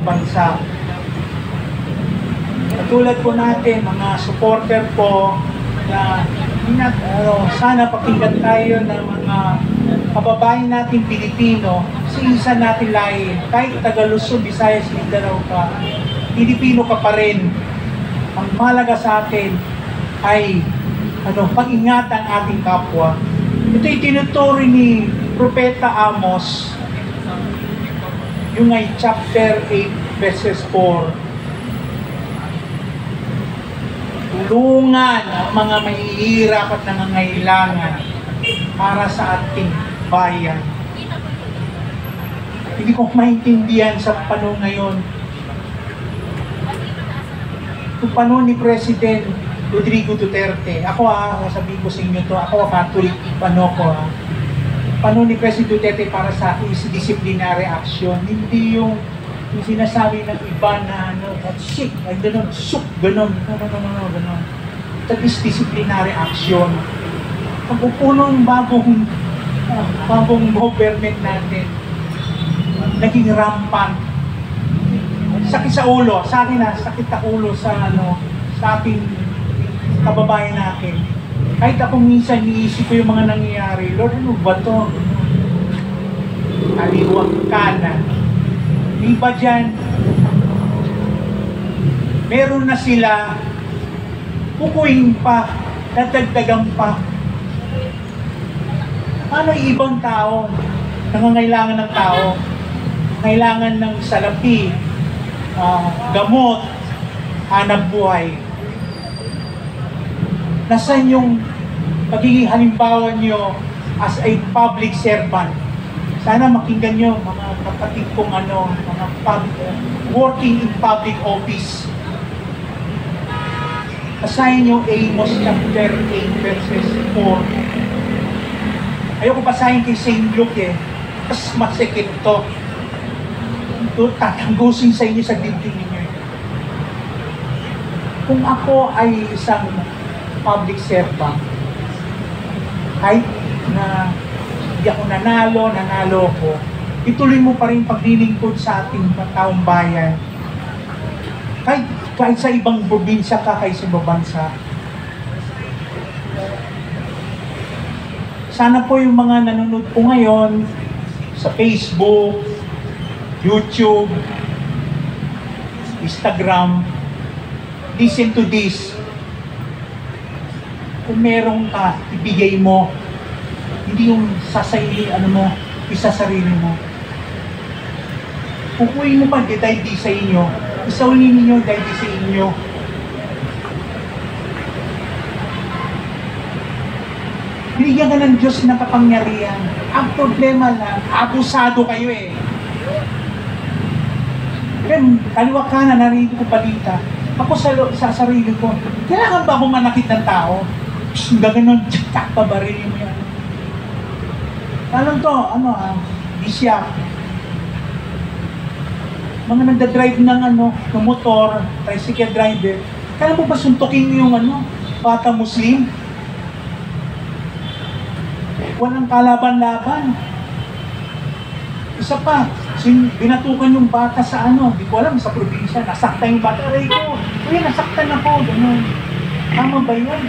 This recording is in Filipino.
bansa. Katulad po natin, mga supporter po, na sana pakinggan tayo ng mga kababayan natin Pilipino, sa isa natin lahi, kahit taga Luzon, Visayas, Mindanao ka, Pilipino ka pa rin. Ang mahalaga sa atin ay pag-ingatan ating kapwa. Ito'y tinuturi ni Propeta Amos, yung ay chapter 8 verses 4. Tulungan ang mga mahihirap at nangangailangan para sa ating bayan. Hindi ko maintindihan sa panahon ngayon. Kung panahon ni President Rodrigo Duterte, ako sabihin ko sa inyo to, ako Catholic, panahon ni President Duterte para sa akin is disciplinary action, hindi yung sinasabi ng iba na shit, ay gano'n, shook, gano'n, gano'n. That is disciplinary action. Ang pupunong bagong government natin, naging rampant. Sakit sa ulo, sa akin sakit sa ulo sa ating kababayan natin. Kahit ako minsan niisip ko yung mga nangyayari, Lord, ano ba to? Aliwag ka na. Iba dyan, meron na sila, pukuin pa, dadagdagan pa. Ano yung ibang tao, nangangailangan ng tao, kailangan ng salapi, gamot, hanap buhay. Nasaan yung pagiging halimbawa nyo as a public servant? Sana makinggan nyo, mga kapatid kong mga working in public office. Basahin nyo Amos chapter 8 verses 4. Ayoko basahin kay St. Luke mas masikip to. Ito, tatanggusin sa inyo sa dibdib ninyo. Kung ako ay isang public servant, kahit na hindi ako nanalo ko, ituloy mo pa rin paglilingkod sa ating taong bayan. Kahit sa ibang probinsya ka, kahit sa ibang bansa. Sana po yung mga nanonood po ngayon sa Facebook, YouTube, Instagram, listen to this. Kung meron ka, ibigay mo. Hindi yung sasarili, isasarili mo. Pukuin mo pa, dahil di sa inyo. Isaulin ninyo, dahil di sa inyo. Binigyan ka ng Diyos na kapangyarihan. Ang problema lang, abusado kayo Kaliwa ka na, narinig ko balita. Ako sa sarili ko, kailangan ba akong manakit ng tao? Gaganon, pabarilin mo yan. Alam to, bisya. Mga nagdadrive ng ng motor, tricycle driver, kaya mo ba suntukin yung bata Muslim? Walang kalaban-laban. Isa pa, binatukan yung bata sa di ko alam, sa probinsya, nasaktan yung bata. Aray ko, nasaktan ako, gano'n. Tama ba yun?